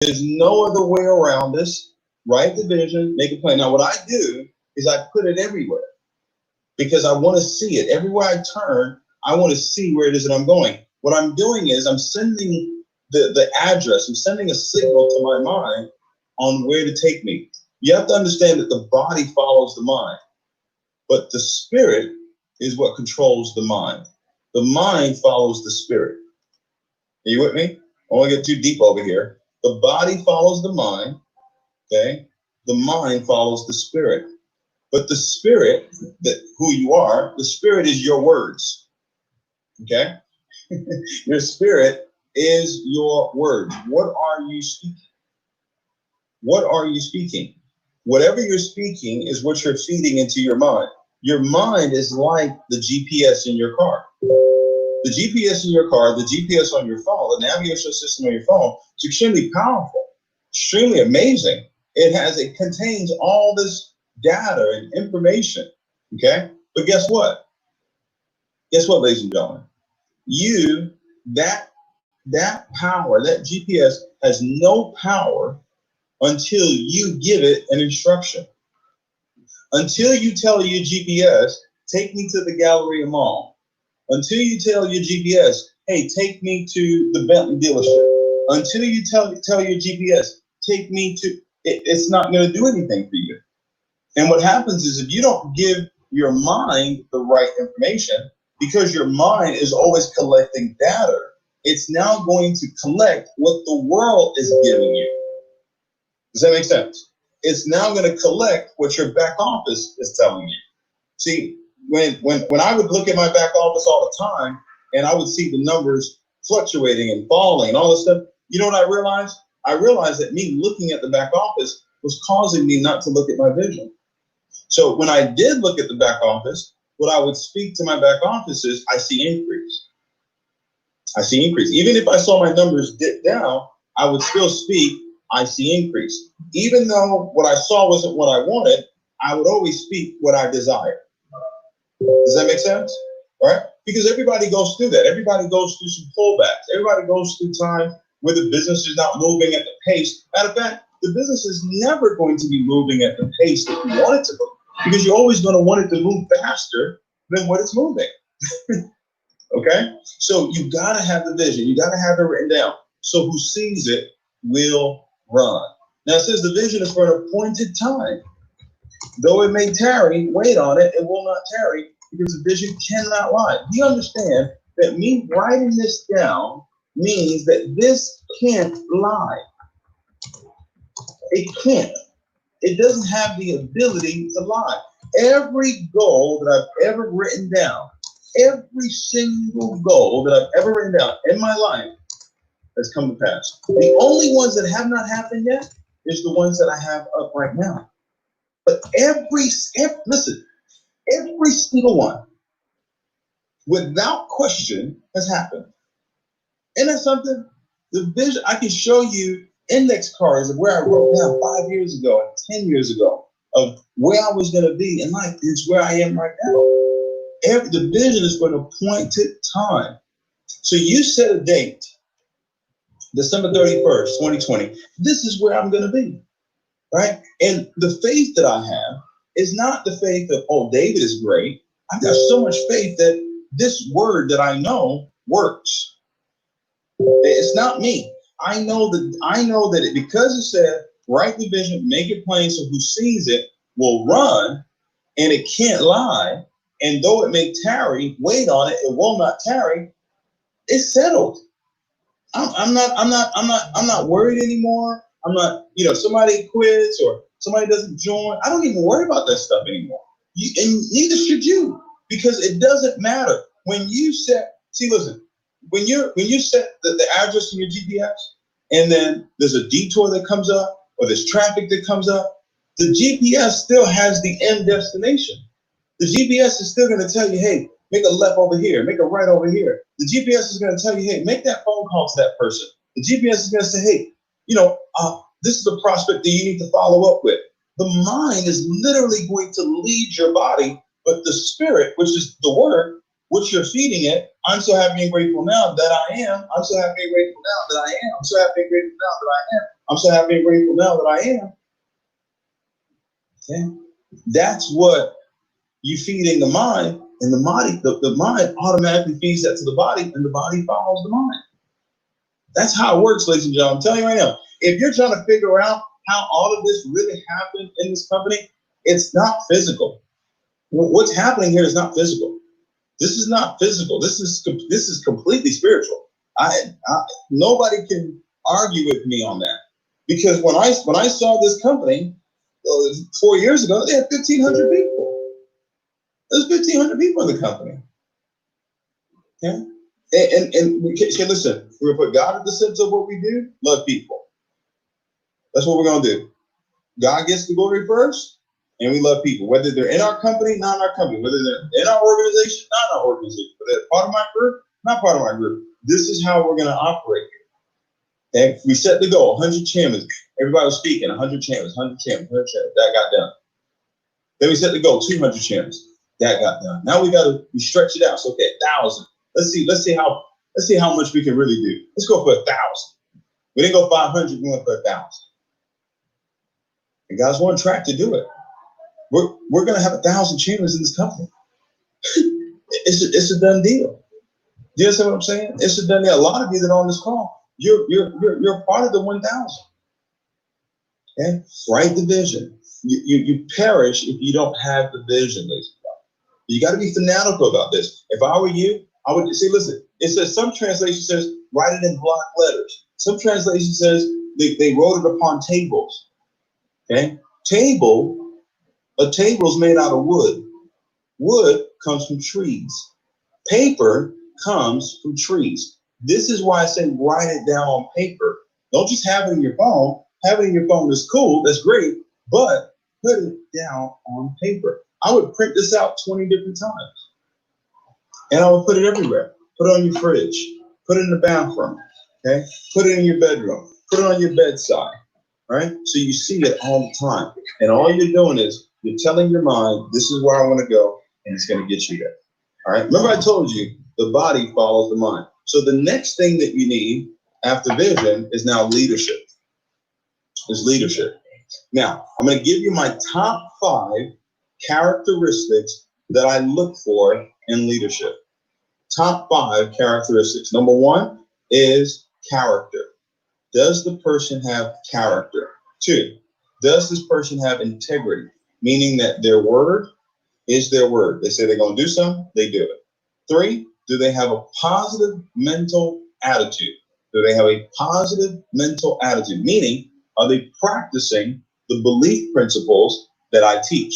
There's no other way around this. Write the vision, make it plain. Now, what I do is I put it everywhere because I want to see it. Everywhere I turn, I want to see where it is that I'm going. What I'm doing is I'm sending the address. I'm sending a signal to my mind on where to take me. You have to understand that the body follows the mind, but the spirit is what controls the mind. The mind follows the spirit. Are you with me? I don't want to get too deep over here. The body follows the mind, okay? The mind follows the spirit. But the spirit, that who you are, the spirit is your words, okay? Your spirit is your words. What are you speaking? What are you speaking? Whatever you're speaking is what you're feeding into your mind. Your mind is like the GPS in your car. The GPS in your car, the GPS on your phone, the navigation system on your phone, it's extremely powerful, extremely amazing. It contains all this data and information, okay? But guess what? Guess what, ladies and gentlemen? That power, that GPS has no power until you give it an instruction. Until you tell your GPS, take me to the Galleria Mall. Until you tell your GPS, hey, take me to the Bentley dealership. Until you tell your GPS, take me to, it's not going to do anything for you. And what happens is if you don't give your mind the right information, because your mind is always collecting data, it's now going to collect what the world is giving you. Does that make sense? It's now going to collect what your back office is telling you. See, when I would look at my back office all the time and I would see the numbers fluctuating and falling and all this stuff, you know what I realized? I realized that me looking at the back office was causing me not to look at my vision. So when I did look at the back office, what I would speak to my back office is, I see increase. I see increase. Even if I saw my numbers dip down, I would still speak, I see increase. Even though what I saw wasn't what I wanted, I would always speak what I desire. Does that make sense? All right? Because everybody goes through that. Everybody goes through some pullbacks. Everybody goes through time where the business is not moving at the pace. Matter of fact, the business is never going to be moving at the pace that you want it to move, because you're always going to want it to move faster than what it's moving. Okay? So you got to have the vision. You got to have it written down. So who sees it will run. Now it says the vision is for an appointed time. Though it may tarry, wait on it, it will not tarry, because the vision cannot lie. Do you understand that me writing this down means that this can't lie? It can't. It doesn't have the ability to lie. Every goal that I've ever written down, every single goal that I've ever written down in my life has come to pass. The only ones that have not happened yet is the ones that I have up right now. But every single one, without question, has happened. Isn't that something? The vision, I can show you index cards of where I wrote down 5 years ago and 10 years ago of where I was going to be in life. It's where I am right now. The vision is for an appointed time. So you set a date, December 31st, 2020. This is where I'm going to be, right? And the faith that I have is not the faith of, oh, David is great. I've got so much faith that this word that I know works. It's not me. I know that it, because it said, write the vision, make it plain, so who sees it will run, and it can't lie. And though it may tarry, wait on it, it will not tarry. It's settled. I'm not worried anymore. I'm not, somebody quits or somebody doesn't join. I don't even worry about that stuff anymore. And neither should you, because it doesn't matter. When you set, listen, when you set the address in your GPS, and then there's a detour that comes up, or there's traffic that comes up, the GPS still has the end destination. The GPS is still going to tell you, hey, make a left over here, make a right over here. The GPS is going to tell you, hey, make that phone call to that person. The GPS is going to say, hey, this is a prospect that you need to follow up with. The mind is literally going to lead your body, but the spirit, which is the word, which you're feeding it, I'm so happy and grateful now that I am. I'm so happy and grateful now that I am. I'm so happy and grateful now that I am. I'm so happy and grateful now that I am. Okay? That's what you feeding the mind, and the mind automatically feeds that to the body, and the body follows the mind. That's how it works, ladies and gentlemen. I'm telling you right now, if you're trying to figure out how all of this really happened in this company, it's not physical. What's happening here is not physical. This is not physical. This is completely spiritual. Nobody can argue with me on that, because when I saw this company 4 years ago, they had 1,500 people. There's 1,500 people in the company. Okay? And listen, we're gonna put God at the center of what we do. Love people. That's what we're gonna do. God gets the glory first, and we love people, whether they're in our company, not in our company, whether they're in our organization, not in our organization, whether they're part of my group, not part of my group. This is how we're gonna operate here. And we set the goal: 100 chairmen. Everybody was speaking. 100 chairmen, 100 chairmen, 100 chairmen. That got done. Then we set the goal: 200 chairmen. That got done. Now we stretch it out. So okay, 1,000. Let's see how much we can really do. Let's go for 1,000. We didn't go 500. We went for 1,000. And guys, we're on track to do it. We're gonna have 1,000 chambers in this company. It's a done deal. Do you understand what I'm saying? It's a done deal. A lot of you that are on this call, you're part of the 1,000. Okay? Write the vision. You perish if you don't have the vision, ladies and gentlemen. You got to be fanatical about this. If I were you, I would say, listen, it says, some translation says, write it in block letters. Some translation says they wrote it upon tables. Okay? A table is made out of wood. Wood comes from trees. Paper comes from trees. This is why I say write it down on paper. Don't just have it in your phone. Having it in your phone is cool, that's great, but put it down on paper. I would print this out 20 different times. And I would put it everywhere. Put it on your fridge. Put it in the bathroom. Okay? Put it in your bedroom. Put it on your bedside. Right? So you see it all the time. And all you're doing is you're telling your mind, this is where I want to go, and it's going to get you there. All right? Remember I told you the body follows the mind. So the next thing that you need after vision is now leadership. Is leadership. Now, I'm going to give you my top 5 characteristics that I look for in leadership. Top 5 characteristics. Number 1 is character. Does the person have character? 2, does this person have integrity? Meaning that their word is their word. They say they're going to do something, they do it. 3, do they have a positive mental attitude? Do they have a positive mental attitude? Meaning, are they practicing the belief principles that I teach?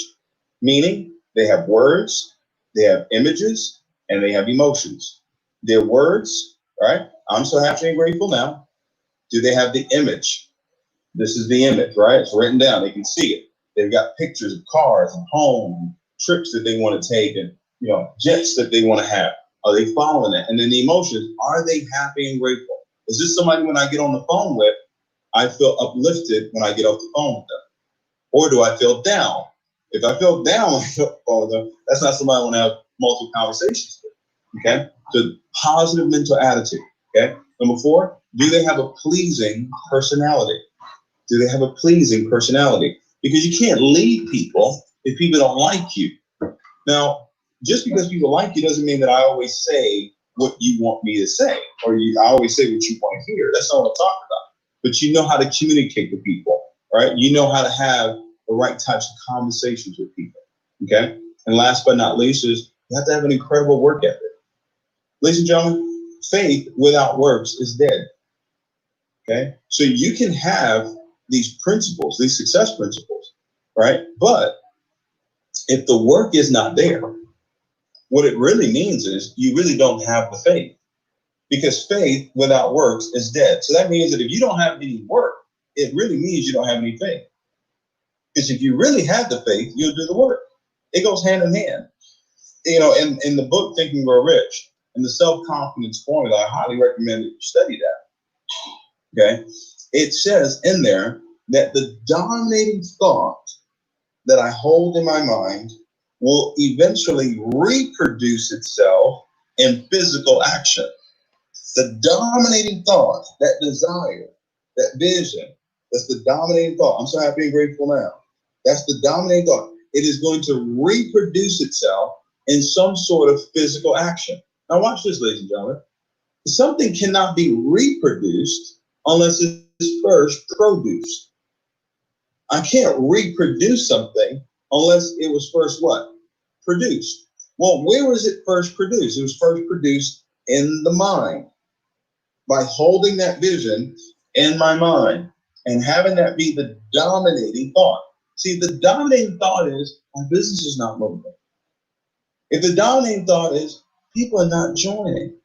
Meaning, they have words, they have images, and they have emotions. Their words, right? I'm so happy and grateful now. Do they have the image? This is the image, right? It's written down. They can see it. They've got pictures of cars and homes, trips that they want to take, and jets that they want to have. Are they following that? And then the emotions, are they happy and grateful? Is this somebody when I get on the phone with, I feel uplifted when I get off the phone with them? Or do I feel down? If I feel down when I get off the phone with them, that's not somebody I want to have multiple conversations with. Okay? So positive mental attitude. Okay? Number 4, do they have a pleasing personality? Do they have a pleasing personality? Because you can't lead people if people don't like you. Now, just because people like you doesn't mean that I always say what you want me to say, or I always say what you want to hear. That's not what I'm talking about. But you know how to communicate with people, right? You know how to have the right types of conversations with people, okay? And last but not least is you have to have an incredible work ethic. Ladies and gentlemen, faith without works is dead, okay? So you can have these principles, these success principles, right? But if the work is not there, what it really means is you really don't have the faith, because faith without works is dead. So that means that if you don't have any work, it really means you don't have any faith. Because if you really have the faith, you'll do the work. It goes hand in hand. In the book, Think and Grow Rich, in the self-confidence formula, I highly recommend that you study that. Okay? It says in there that the dominating thought that I hold in my mind will eventually reproduce itself in physical action. The dominating thought, that desire, that vision, That's the dominating thought. I'm so happy and grateful now. That's the dominating thought. It is going to reproduce itself in some sort of physical action. Now watch this, ladies and gentlemen. Something cannot be reproduced unless it's first produced. I can't reproduce something unless it was first what? Produced. Well, where was it first produced? It was first produced in the mind. By holding that vision in my mind and having that be the dominating thought. See, the dominating thought is my business is not moving. If the dominating thought is people are not joining.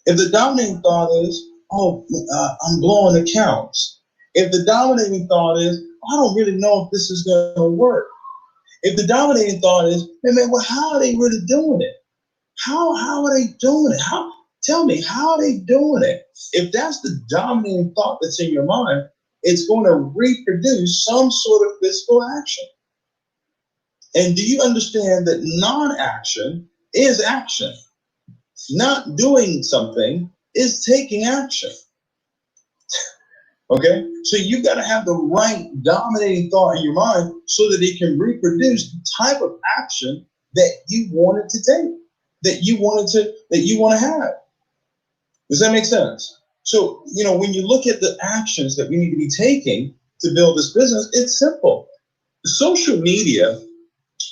If the dominating thought is, I'm blowing accounts. If the dominating thought is, I don't really know if this is going to work. If the dominating thought is, man, well, how are they really doing it? How are they doing it? Tell me, how are they doing it? If that's the dominating thought that's in your mind, it's going to reproduce some sort of physical action. And do you understand that non-action is action? Not doing something is taking action. Okay? So you got to have the right dominating thought in your mind so that it can reproduce the type of action that you want it to take, that you want to have. Does that make sense? So, when you look at the actions that we need to be taking to build this business, it's simple. Social media,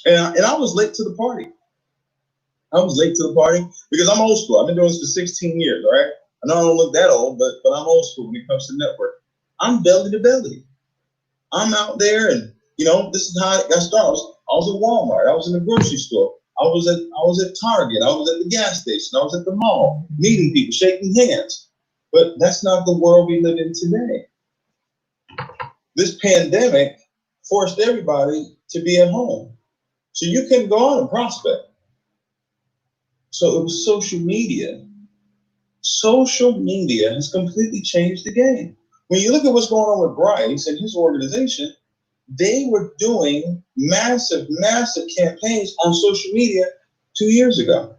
and I was late to the party. I was late to the party because I'm old school. I've been doing this for 16 years, all right? I know I don't look that old, but I'm old school when it comes to network. I'm belly to belly. I'm out there, and this is how it got started. I was at Walmart. I was in the grocery store. I was at Target. I was at the gas station. I was at the mall, meeting people, shaking hands. But that's not the world we live in today. This pandemic forced everybody to be at home, so you couldn't go out and prospect. So it was social media. Social media has completely changed the game. When you look at what's going on with Bryce and his organization, they were doing massive campaigns on social media 2 years ago.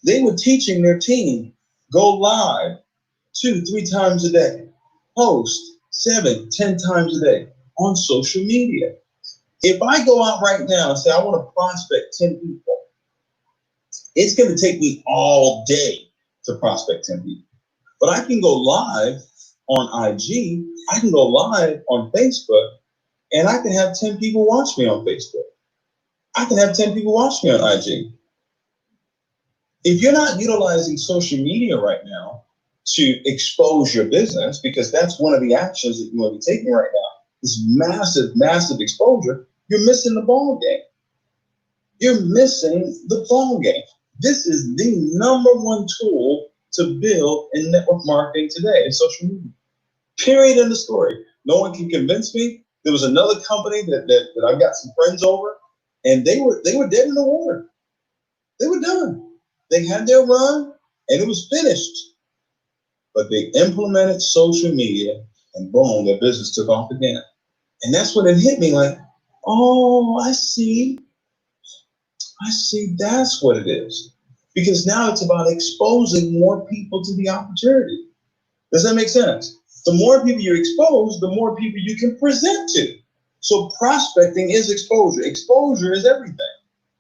They were teaching their team, go live 2-3 times a day, post 7-10 times a day on social media. If I go out right now and say I want to prospect 10 people, it's going to take me all day to prospect 10 people. But I can go live on IG, I can go live on Facebook, and I can have 10 people watch me on Facebook. I can have 10 people watch me on IG. If you're not utilizing social media right now to expose your business, because that's one of the actions that you want to be taking right now, this massive exposure, you're missing the ball game. You're missing the ball game. This is the number one tool to build in network marketing today in social media. Period. End of story. No one can convince me. There was another company that I've got some friends over, and they were dead in the water. They were done. They had their run, and it was finished. But they implemented social media, and boom, their business took off again. And that's when it hit me like, oh, I see. That's what it is. Because now it's about exposing more people to the opportunity. Does that make sense? The more people you expose, the more people you can present to. So prospecting is exposure. Exposure is everything.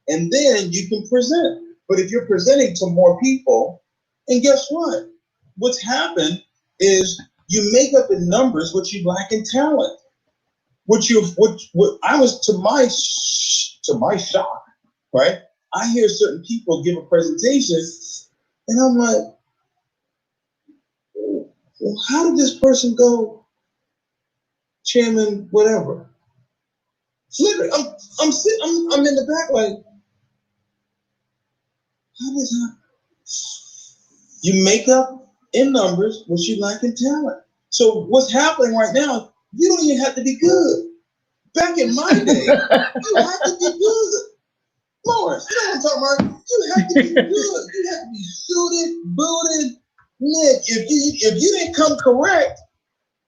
And then you can present. But if you're presenting to more people, and guess what? What's happened is you make up in numbers what you lack in talent. What I was to my shock, right? I hear certain people give a presentation, and I'm like, well, how did this person go chairman, whatever? Literally, I'm in the back like, how does that? You make up in numbers what you lack in talent. So what's happening right now, you don't even have to be good. Back in my day, you had to be good. Lawrence, you know what I'm talking about? You had to be good. You had to be suited, booted. Nick, if you didn't come correct,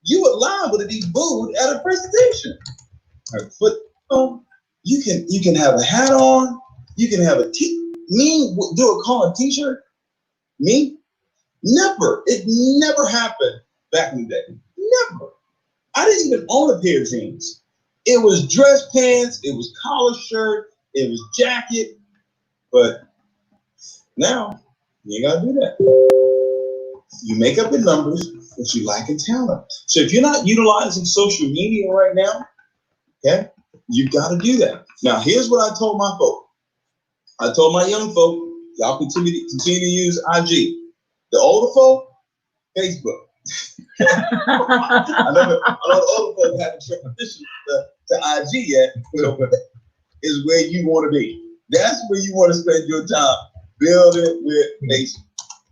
you were liable to be booed at a presentation. But you can have a hat on, you can have me do a call a t-shirt. Me? Never. It never happened back in the day. Never. didn't even own a pair of jeans. It was dress pants, it was collar shirt, it was jacket. But now you ain't gotta do that. You make up the numbers that you like and talent. So if you're not utilizing social media right now, okay, you've got to do that. Now, here's what I told my folk. I told my young folk, y'all continue to use IG. The older folk, Facebook. I know the older folk haven't transitioned to IG yet, so is where you want to be. That's where you want to spend your time. Build it with Facebook.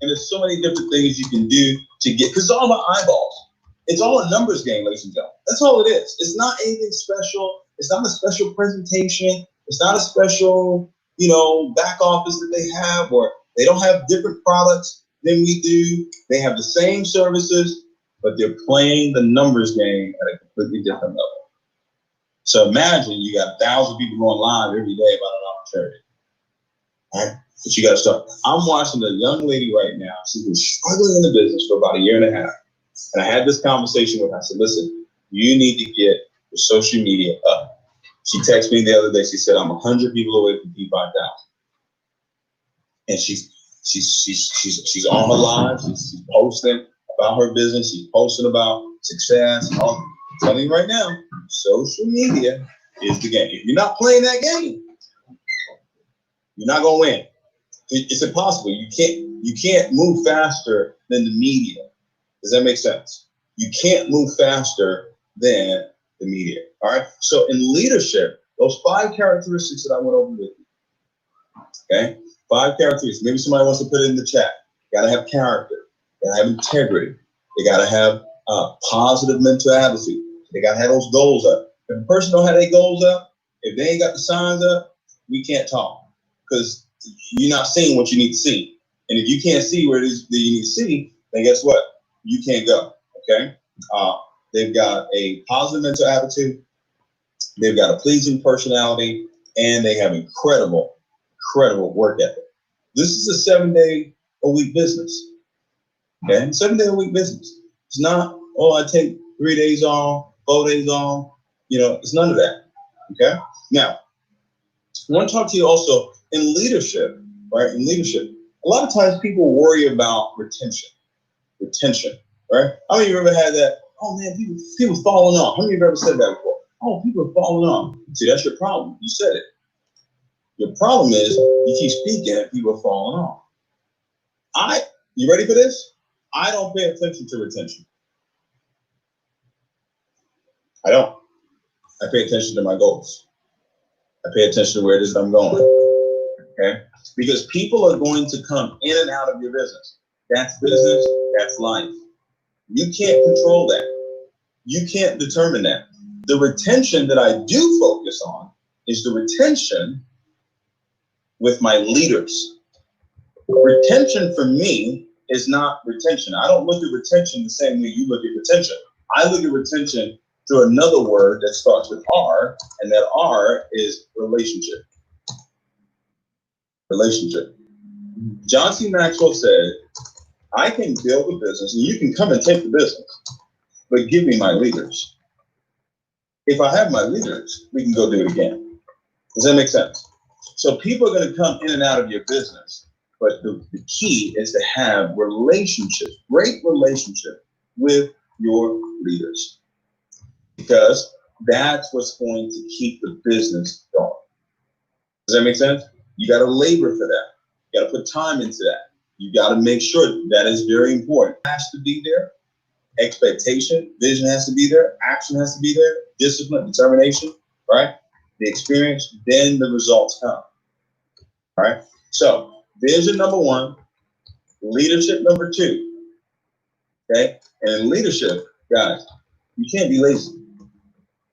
And there's so many different things you can do to get, because it's all about eyeballs. It's all a numbers game, ladies and gentlemen. That's all it is. It's not anything special. It's not a special presentation. It's not a special, back office that they have, or they don't have different products than we do. They have the same services, but they're playing the numbers game at a completely different level. So imagine you got 1,000 people going live every day about an opportunity. All right? But you got to start. I'm watching a young lady right now. She's been struggling in the business for about 1.5 years. And I had this conversation with her. I said, listen, you need to get your social media up. She texted me the other day. She said, I'm 100 people away from P5,000. And she's on her live. She's posting about her business. She's posting about success. I'm telling you right now, social media is the game. If you're not playing that game, you're not going to win. It's impossible. You can't move faster than the media. Does that make sense? You can't move faster than the media. All right. So in leadership, those 5 characteristics that I went over with you. Okay. 5 characteristics. Maybe somebody wants to put it in the chat. You gotta have character. You gotta have integrity. They gotta have positive mental attitude. They gotta have those goals up. If a person don't have their goals up, if they ain't got the signs up, we can't talk, because you're not seeing what you need to see. And if you can't see where it is that you need to see, then guess what? You can't go. Okay. They've got a positive mental attitude. They've got a pleasing personality, and they have incredible work ethic. This is a 7-day-a-week business. Okay, 7-day-a-week business. It's not, I take 3 days off, 4 days off. It's none of that. Okay. Now, I want to talk to you also in leadership, right? In leadership, a lot of times people worry about retention, right? How many of you ever had that? Oh man, people falling off. How many of you ever said that before? Oh, people are falling off. See, that's your problem. You said it. Your problem is you keep speaking and people are falling off. You ready for this? I don't pay attention to retention. I don't. I pay attention to my goals. I pay attention to where it is that I'm going. Okay? Because people are going to come in and out of your business. That's business, that's life. You can't control that. You can't determine that. The retention that I do focus on is the retention with my leaders. Retention for me is not retention. I don't look at retention the same way you look at retention. I look at retention through another word that starts with R, and that R is relationship. Relationship. John C. Maxwell said, I can build a business and you can come and take the business, but give me my leaders. If I have my leaders, we can go do it again. Does that make sense? So people are going to come in and out of your business, but the key is to have relationships, great relationship with your leaders, because that's what's going to keep the business going. Does that make sense? You got to labor for that. You got to put time into that. You got to make sure that is very important. It has to be there. Expectation, vision has to be there. Action has to be there. Discipline, determination, right? The experience, then the results come. All right. So vision number 1, leadership number 2. Okay. And in leadership, guys, you can't be lazy.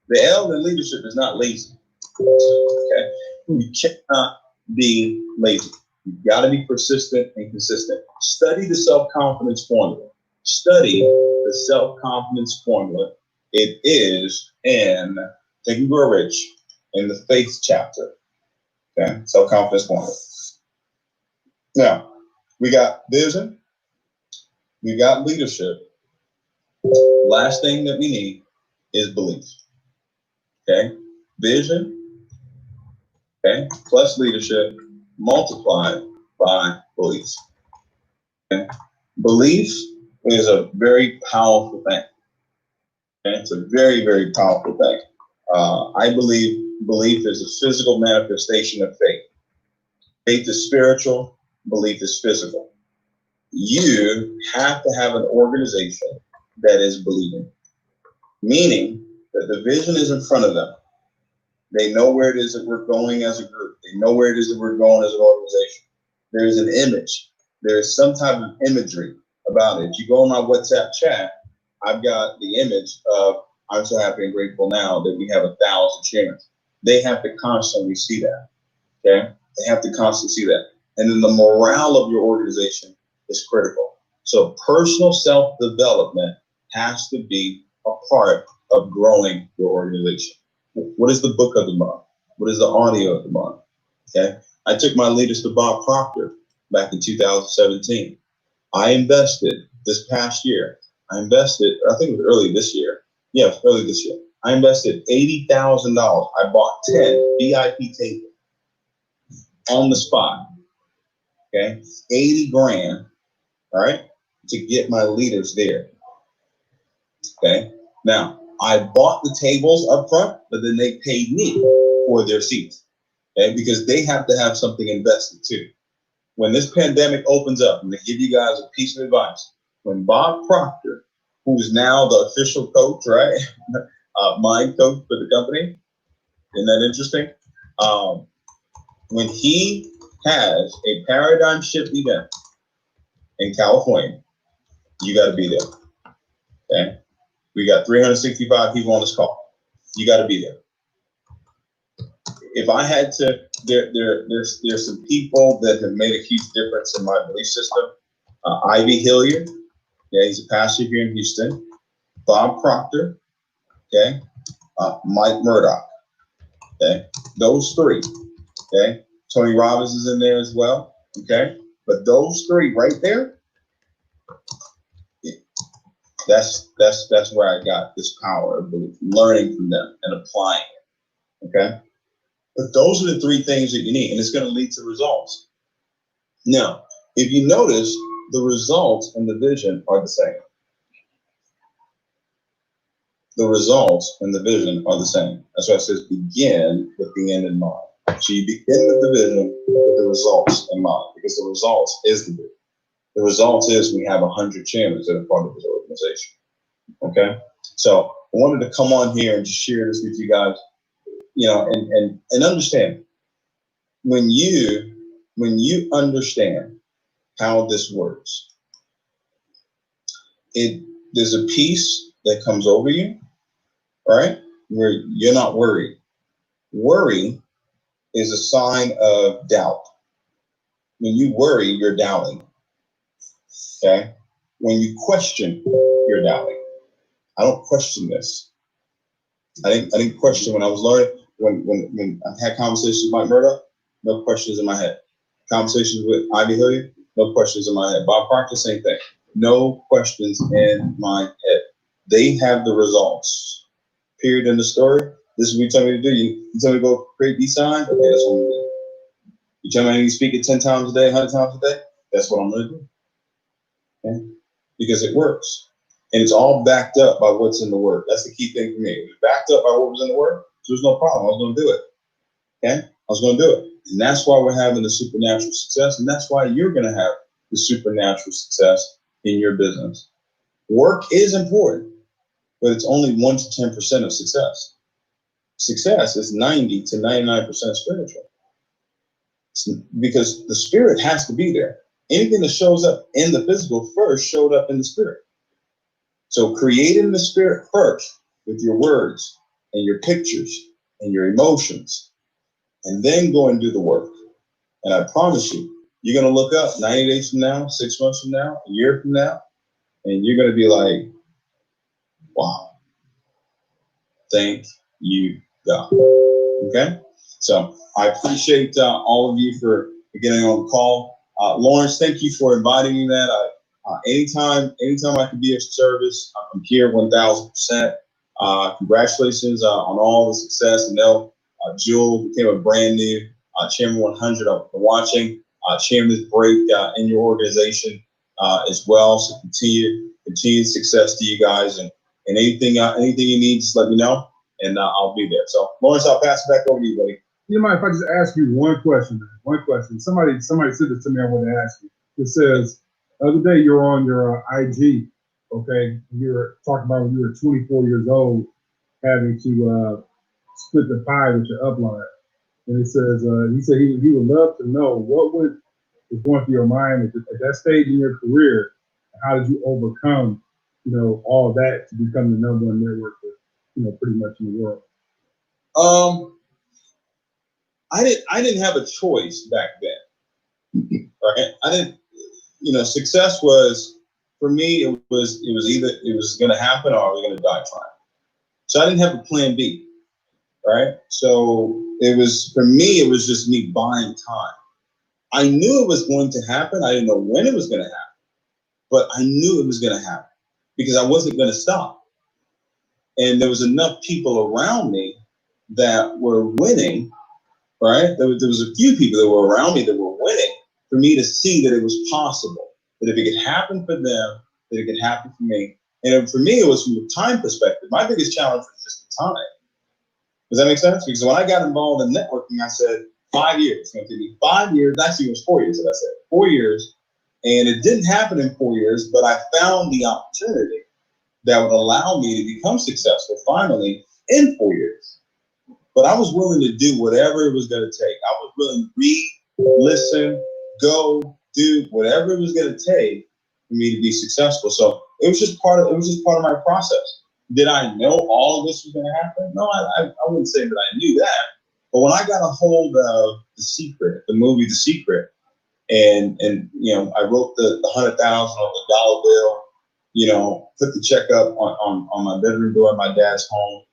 The L in leadership is not lazy. Okay. You cannot be lazy. You've got to be persistent and consistent. Study the self-confidence formula. Study the self-confidence formula. It is in Think and Grow Rich in the faith chapter. Okay, self-confidence formula. Now, we got vision. We got leadership. Last thing that we need is belief. Okay, vision, okay, plus leadership multiplied by beliefs. Okay, belief is a very powerful thing. Okay? It's a very, very powerful thing. I believe belief is a physical manifestation of faith. Faith is spiritual, belief is physical. You have to have an organization that is believing, meaning that the vision is in front of them. They know where it is that we're going as a group. They know where it is that we're going as an organization. There's an image. There's some type of imagery about it. You go on my WhatsApp chat, I've got the image of, I'm so happy and grateful now that we have 1,000 shares. They have to constantly see that. Okay? They have to constantly see that. And then the morale of your organization is critical. So personal self-development has to be a part of growing your organization. What is the book of the month? What is the audio of the month? Okay. I took my leaders to Bob Proctor back in 2017. I invested this past year. I invested, I think it was early this year. Yeah, it was early this year. I invested $80,000. I bought 10 VIP tables on the spot. Okay. 80 grand. All right. To get my leaders there. Okay. Now, I bought the tables up front, but then they paid me for their seats. Okay, because they have to have something invested too. When this pandemic opens up, I'm going to give you guys a piece of advice. When Bob Proctor, who is now the official coach, right, mind coach for the company, isn't that interesting? When he has a paradigm shift event in California, you got to be there. Okay, we got 365 people on this call. You got to be there. If I had to, there's some people that have made a huge difference in my belief system. Ivy Hilliard, yeah, he's a pastor here in Houston. Bob Proctor, okay. Mike Murdoch, okay. Those three, okay. Tony Robbins is in there as well, okay. But those three right there, that's where I got this power of belief, learning from them and applying it, okay. But those are the three things that you need, and it's going to lead to results. Now, if you notice, the results and the vision are the same. The results and the vision are the same. That's why it says begin with the end in mind. So you begin with the vision with the results in mind, because the results is the vision. The results is we have 100 chairmen that are part of this organization. Okay? So I wanted to come on here and just share this with you guys, you know, and understand, when you understand how this works, there's a peace that comes over you, right? Where you're not worried. Worry is a sign of doubt. When you worry, you're doubting. Okay? When you question, you're doubting. I don't question this. I didn't question when I was learning. When I had conversations with Mike Murdoch, no questions in my head. Conversations with Ivy Hilliard, no questions in my head. Bob Proctor, same thing. No questions in my head. They have the results. Period in the story. This is what you tell me to do. You tell me to go create these signs. Okay, that's what I'm gonna do. You tell me I need to speak it 10 times a day, 100 times a day. That's what I'm gonna do. Okay? Because it works, and it's all backed up by what's in the Word. That's the key thing for me. It was backed up by what was in the Word, so there's no problem. I was gonna do it. Okay, I was gonna do it, and that's why we're having the supernatural success, and that's why you're gonna have the supernatural success in your business. Work is important, but it's only 1 to 10% of success. Success is 90 to 99% spiritual. Because the spirit has to be there. Anything that shows up in the physical first showed up in the spirit. So creating the spirit first with your words and your pictures and your emotions, and then go and do the work. And I promise you, you're going to look up 90 days from now, 6 months from now, a year from now, and you're going to be like, wow, thank you, God. Okay? So I appreciate all of you for getting on the call. Lawrence, thank you for inviting me, man. Anytime I can be of service, I'm here 1,000%. Congratulations on all the success. And Jewel became a brand new Chairman 100. I've been watching Chairman's break in your organization as well. So continued success to you guys, and anything you need, just let me know, and I'll be there. So Lawrence, I'll pass it back over to you, buddy. You mind if I just ask you one question? Man? One question. Somebody said this to me. I want to ask you. It says the other day you're on your IG. Okay, you're talking about when you were 24 years old, having to split the pie with your upline. And it says he said he would love to know what was going through your mind at that stage in your career. How did you overcome, all that to become the number one network, pretty much in the world? I didn't have a choice back then. Right? I didn't. Success was, for me, it was either it was going to happen or I was going to die trying. So I didn't have a plan B. Right? So it was, for me, it was just me buying time. I knew it was going to happen. I didn't know when it was going to happen, but I knew it was going to happen because I wasn't going to stop. And there was enough people around me that were winning, right? There was a few people that were around me that were winning for me to see that it was possible, that if it could happen for them, that it could happen for me. And for me, it was from a time perspective. My biggest challenge was just the time. Does that make sense? Because when I got involved in networking, I said 5 years. It's going to take me 5 years. Actually, it was 4 years that I said. 4 years. And it didn't happen in 4 years, but I found the opportunity that would allow me to become successful finally in 4 years. But I was willing to do whatever it was going to take. I was willing to read, listen, go, do whatever it was going to take for me to be successful. So it was just part of my process. Did I know all of this was going to happen? No, I wouldn't say that I knew that. But when I got a hold of The Secret, the movie The Secret, and I wrote the 100,000 on the dollar bill, put the check up on my bedroom door in my dad's home.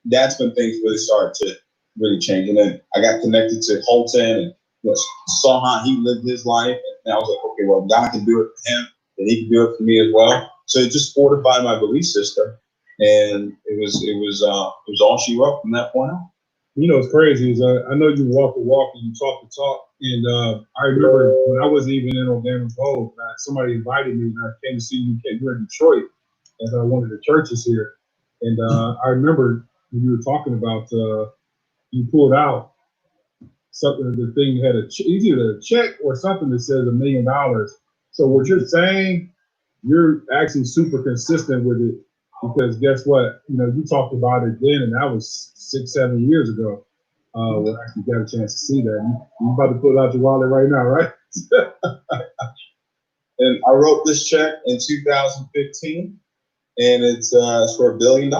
That's when things really started to really change. And then I got connected to Holton and saw how he lived his life. And I was like, okay, well, God can do it for him, then he can do it for me as well. So it just fortified my belief system. And it was all she wrote from that point on. What's crazy is I know you walk the walk and you talk the talk. And I remember when I wasn't even in Organic Gold, somebody invited me and I came to see you. You're in Detroit, and one of the churches here. And I remember when you were talking about you pulled out something. The thing had either a check or something that says $1 million. So what you're saying, you're actually super consistent with it. Because guess what? You talked about it then, and that was 6-7 years ago. When I actually got a chance to see that. You're about to pull out your wallet right now, right? And I wrote this check in 2015, and it's for $1 billion.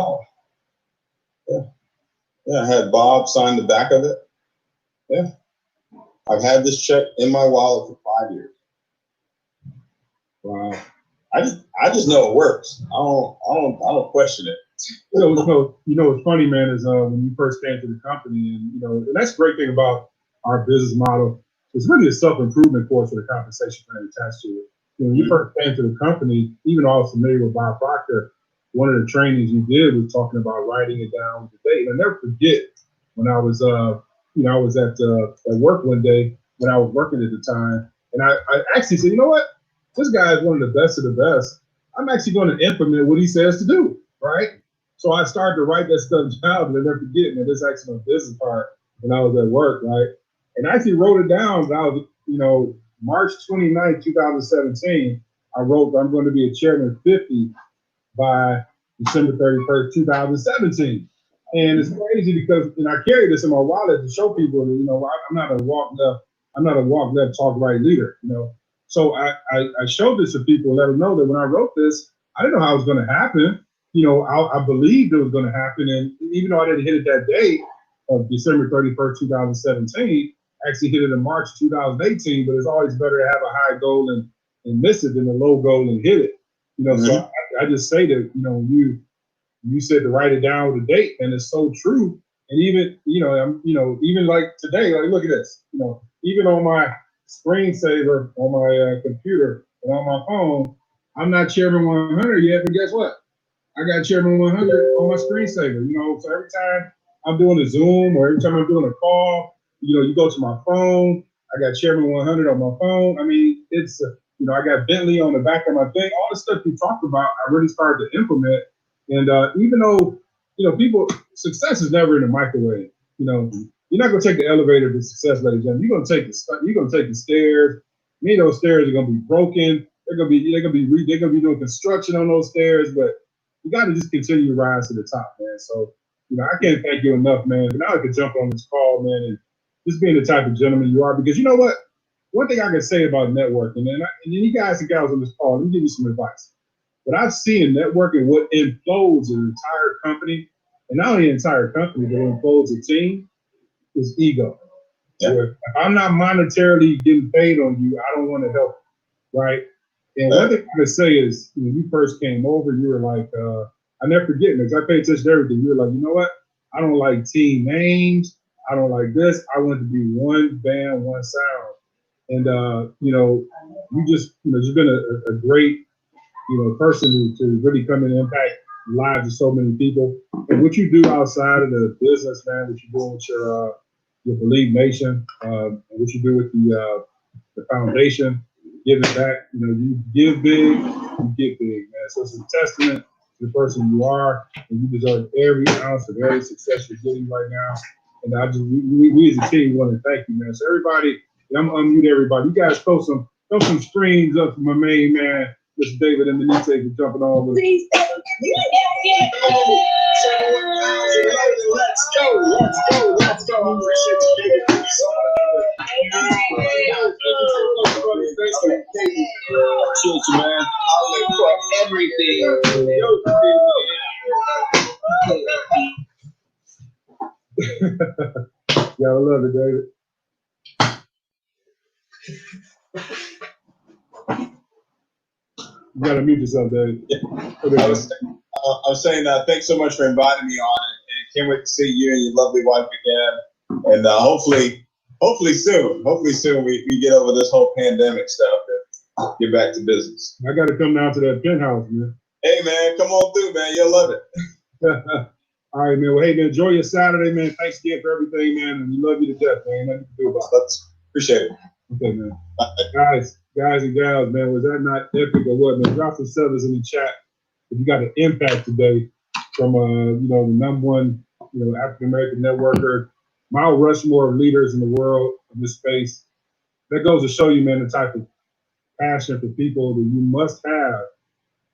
Yeah. I had Bob sign the back of it. Yeah, I've had this check in my wallet for 5 years. Wow. I just know it works. I don't question it. What's funny, man, is when you first came to the company, and that's the great thing about our business model. It's really a self-improvement course with a compensation plan attached to it. When you first came to the company, even though I was familiar with Bob Proctor, one of the trainings you did was talking about writing it down with the date. And I never forget when I was, I was at work one day when I was working at the time, and I actually said, you know what? This guy is one of the best of the best. I'm actually going to implement what he says to do, right? So I started to write that stuff down, and I never forget, man, this actually my business part when I was at work, right? And I actually wrote it down when I was, March 29th, 2017, I wrote, I'm going to be a chairman 50 by December 31st, 2017. And it's crazy because, I carry this in my wallet to show people that, I'm not a walk left, talk right leader, So I showed this to people, let them know that when I wrote this, I didn't know how it was going to happen. I believed it was going to happen. And even though I didn't hit it that day of December 31st, 2017, I actually hit it in March 2018, but it's always better to have a high goal and miss it than a low goal and hit it. So I just say that, you said to write it down with a date, and it's so true. And even, even like today, like, look at this, even on my screensaver on my computer and on my phone, I'm not Chairman 100 yet, but guess what? I got Chairman 100 on my screensaver, you know, so every time I'm doing a Zoom or every time I'm doing a call, you know, you go to my phone, I got Chairman 100 on my phone. I mean, it's, you know, I got Bentley on the back of my thing. All the stuff you talked about, I really started to implement. And even though, you know, people, success is never in the microwave. You know, you're not going to take the elevator to success, ladies and gentlemen. You're going to take the stairs. Many of those stairs are going to be broken. They're going to be doing construction on those stairs, but you got to just continue to rise to the top, man. So, you know, I can't thank you enough, man. But now I could jump on this call, man, and just being the type of gentleman you are. Because you know what? One thing I can say about networking, and you guys and gals on this call, let me give you some advice. What I've seen in networking, what implodes an entire company, and not only an entire company, but implodes a team, is ego. Yeah. If I'm not monetarily getting paid on you, I don't want to help, right? And one thing I can say is, when you first came over, you were like, I never forget this. I paid attention to everything. You were like, you know what? I don't like team names. I don't like this. I want it to be one band, one sound. And, you know, you've been a great, you know, person to really come in and impact the lives of so many people. And what you do outside of the business, man, what you do with your Believe Nation, and what you do with the foundation, giving back, you know, you give big, you get big, man. So it's a testament to the person you are, and you deserve every ounce of every success you're getting right now. And we as a team want to thank you, man. So everybody, I'm gonna unmute everybody. You guys throw some screens up for my main man, Mr. David and Denise, for jumping on with us. Please. Let's go. I appreciate you, David. Thank you so much. Appreciate you, man. I'll live for everything. Yeah, I love it, David. You gotta mute yourself, Dave. Yeah. I was saying thanks so much for inviting me on, and can't wait to see you and your lovely wife again. And hopefully soon we get over this whole pandemic stuff and get back to business. I gotta come down to that penthouse, man. Hey, man, come on through, man. You'll love it. All right, man. Well, hey, man, enjoy your Saturday, man. Thanks again for everything, man. And we love you to death, man. Nothing to do about it. Appreciate it. Okay, man. Guys and gals, man, was that not epic or what, man? Drop some sevens in the chat if you got an impact today from, you know, the #1, you know, African-American networker, Mount Rushmore of leaders in the world in this space. That goes to show you, man, the type of passion for people that you must have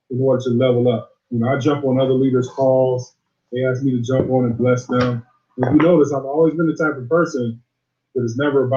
in order to level up. You know, I jump on other leaders' calls. They ask me to jump on and bless them. And if you notice, I've always been the type of person that it's never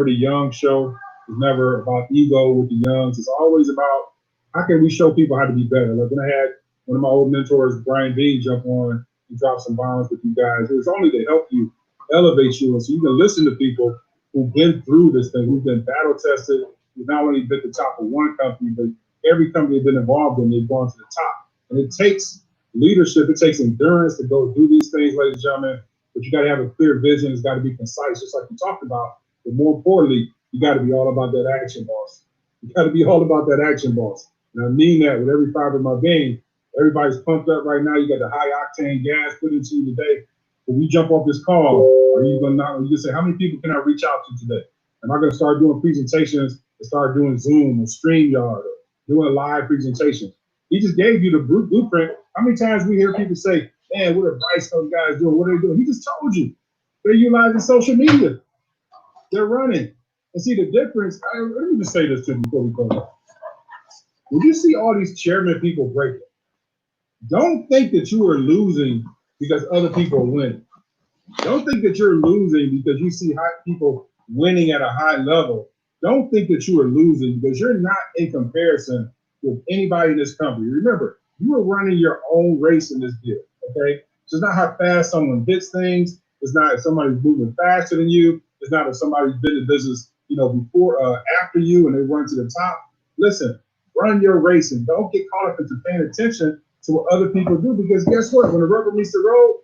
the young show. It's never about ego with the youngs. It's always about how can we show people how to be better. Like when I had one of my old mentors, Brian B, jump on and drop some bombs with you guys. It was only to help you, elevate you, and so you can listen to people who've been through this thing, who've been battle tested, who've not only been at the top of one company, but every company they've been involved in, they've gone to the top. And it takes leadership, it takes endurance to go do these things, ladies and gentlemen. But you got to have a clear vision. It's got to be concise, just like you talked about. But more importantly, you got to be all about that action, boss. You got to be all about that action, boss. And I mean that with every fiber of my being. Everybody's pumped up right now. You got the high octane gas put into you today. When we jump off this call, are you going to say, how many people can I reach out to today? Am I going to start doing presentations and start doing Zoom or StreamYard or doing live presentations? He just gave you the blueprint. How many times we hear people say, man, what advice those guys doing? What are they doing? He just told you. They're utilizing social media. They're running. And see the difference. Let me just say this to you before we go. When you see all these chairman people breaking, don't think that you are losing because other people are winning. Don't think that you're losing because you see people winning at a high level. Don't think that you are losing because you're not in comparison with anybody in this company. Remember, you are running your own race in this deal, okay? So it's not how fast someone hits things. It's not if somebody's moving faster than you. It's not if somebody's been in business, you know, before, after you, and they run to the top. Listen, run your race and don't get caught up into paying attention to what other people do, because guess what? When the rubber meets the road,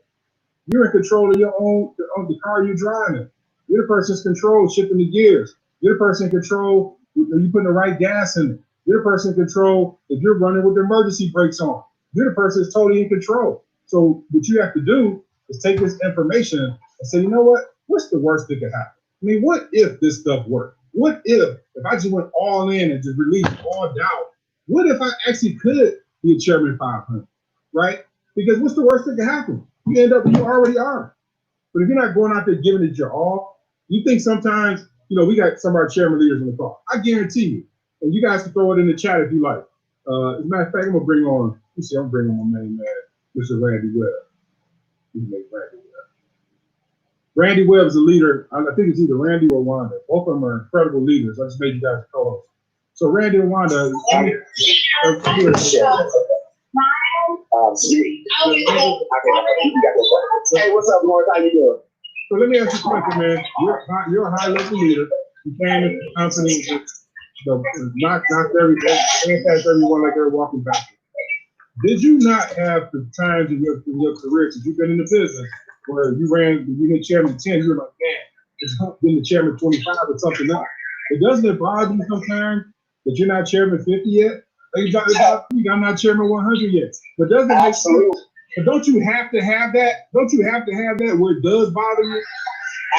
you're in control of your own, the car you're driving. You're the person's control shifting the gears. You're the person in control. Are you putting the right gas in it? You're the person in control if you're running with the emergency brakes on. You're the person that's totally in control. So what you have to do is take this information and say, you know what? What's the worst that could happen? I mean, what if this stuff worked? What if I just went all in and just released all doubt? What if I actually could be a chairman 500, right? Because what's the worst that could happen? You end up where you already are. But if you're not going out there giving it your all, you think sometimes, we got some of our chairman leaders in the call. I guarantee you, and you guys can throw it in the chat if you like. As a matter of fact, I'm gonna bring on. I'm bringing on my main man, Mr. Randy Webb. Randy Webb is a leader. I think it's either Randy or Wanda. Both of them are incredible leaders. I just made you guys co-host. So Randy and Wanda. Hey, what's up, Lord? How you doing? So let me ask you a question, man. You're a high-level leader. You came into the company, not everyone like they're walking backwards. Did you not have the times in your career, since you've been in the business, where you hit chairman 10, you were like, man, it's been the chairman 25 or something else? Doesn't it bother you sometimes that you're not chairman 50 yet? I'm not chairman 100 yet. But doesn't it make sense? But don't you have to have that? Don't you have to have that where it does bother you?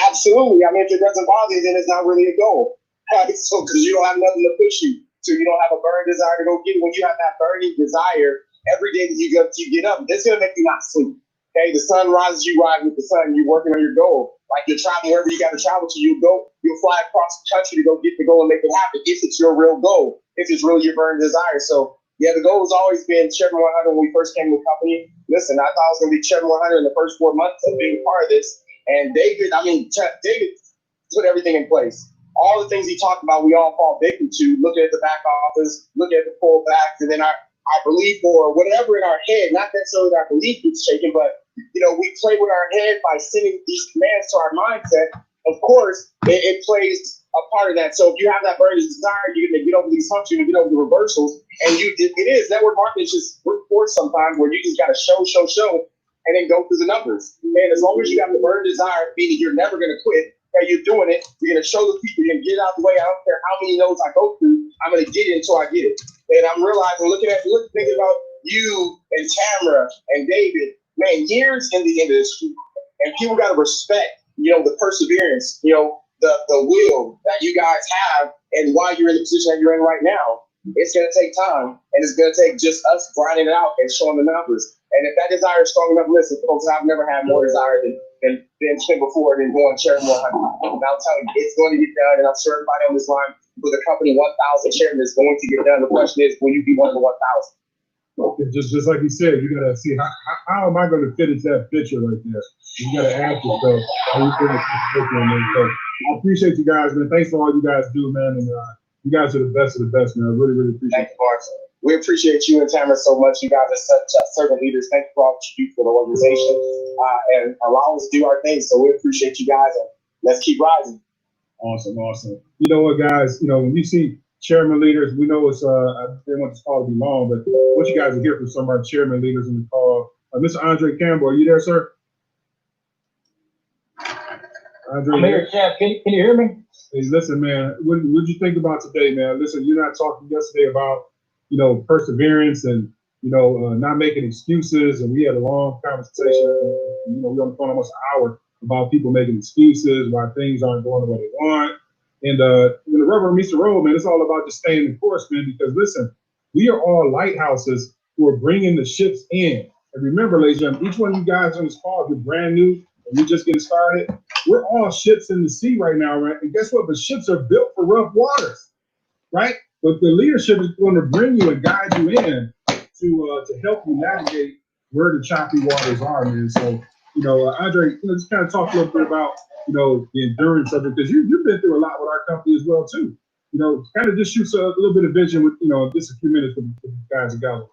Absolutely. I mean, if it doesn't bother you, then it's not really a goal. So, because you don't have nothing to push you to, you don't have a burning desire to go get it. When you have that burning desire, every day that you get up, it's gonna make you not sleep. Okay, the sun rises, you ride with the sun. You're working on your goal. Like you're traveling wherever you got to travel to, you'll fly across the country to go get the goal and make it happen. If it's your real goal, if it's really your burning desire. So yeah, the goal has always been Chairman 100 when we first came to the company. Listen, I thought I was gonna be Chairman 100 in the first 4 months of being part of this. And David put everything in place. All the things he talked about, we all fall victim to. Looking at the back office, looking at the pullbacks, and then our belief or whatever in our head, not necessarily that our belief gets shaken, but we play with our head by sending these commands to our mindset. Of course, it plays a part of that. So if you have that burning desire, you're gonna get over these humps, you're gonna get over the reversals, and it is network marketing is just brute force sometimes where you just gotta show, and then go through the numbers. And as long as you have the burning desire, meaning you're never gonna quit, and you're doing it, you're gonna show the people, you're gonna get out the way. I don't care how many nodes I go through, I'm gonna get it until I get it. And I'm realizing, thinking about you and Tamara and David, man, years in the industry, and people gotta respect, the perseverance, the will that you guys have, and why you're in the position that you're in right now. It's gonna take time, and it's gonna take just us grinding it out and showing the numbers. And if that desire is strong enough, listen, folks, I've never had more desire than before than going chairman 100. And I'll tell you, it's going to get done, and I'm sure everybody on this line with a company 1,000 chairman is going to get done. The question is, will you be one of the 1,000? Just like you said, you gotta see how am I going to fit into that picture right there. You gotta ask yourself how you fit into this picture. So I appreciate you guys, man. Thanks for all you guys do, man. And you guys are the best of the best, man. I really, really appreciate it. Thank you, Mark. We appreciate you and Tamara so much. You guys are such servant leaders. Thank you for all that you do for the organization and allow us to do our thing. So we appreciate you guys, and let's keep rising. Awesome. You know what, guys? When you see chairman leaders, we know it's I didn't want this call to be long, but what you guys will hear from some of our chairman leaders in the call. Mr. Andre Campbell, are you there, sir? Andre, I'm here, Champ. Can you hear me? Hey, listen, man. What did you think about today, man? Listen, you're not talking yesterday about perseverance and not making excuses, and we had a long conversation. We were on the phone almost an hour about people making excuses, why things aren't going the way they want. And when the rubber meets the road, man, it's all about just staying the course, man. Because listen, we are all lighthouses who are bringing the ships in. And remember, ladies and gentlemen, each one of you guys on this call, if you're brand new and you're just getting started, we're all ships in the sea right now, right? And guess what? The ships are built for rough waters, right? But the leadership is going to bring you and guide you in to help you navigate where the choppy waters are, man. So, Andre, just kind of talk a little bit about, the endurance of it, because you've been through a lot with our company as well, too. Kind of just shoot a little bit of vision with, just a few minutes with the guys and gals.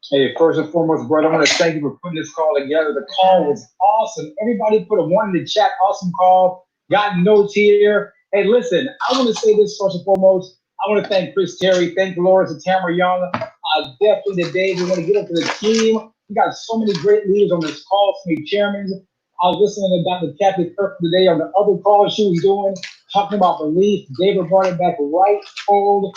Hey, first and foremost, brother, I want to thank you for putting this call together. The call was awesome. Everybody put a one in the chat. Awesome call. Got notes here. Hey, listen, I want to say this first and foremost. I want to thank Chris Terry, thank Dolores and Tamara Young. Definitely today, we want to get up to the team. We got so many great leaders on this call, so many chairmen. I was listening to Dr. Kathy Kirk today on the other call she was doing, talking about belief. David brought it back right cold.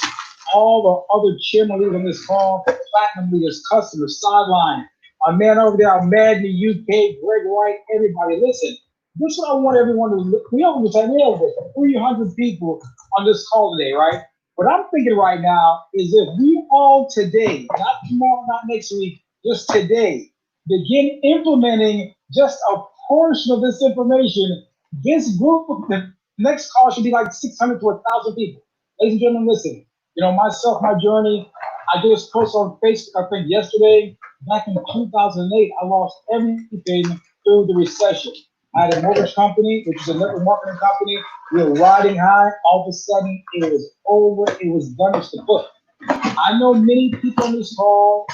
all the other chairman leaders on this call, platinum leaders, customers, sideline, our man over there, our man in the UK, Greg White, everybody. Listen, this is what I want everyone to look. We almost had 300 people on this call today, right? What I'm thinking right now is if we all today, not tomorrow, not next week, just today, begin implementing just a portion of this information, this group, the next call should be like 600 to 1,000 people. Ladies and gentlemen, listen, you know, myself, my journey, I did this post on Facebook, I think yesterday, back in 2008, I lost everything through the recession. I had a mortgage company, which is a network marketing company. We were riding high. All of a sudden, it was over. It was done as the book. I know many people on this call,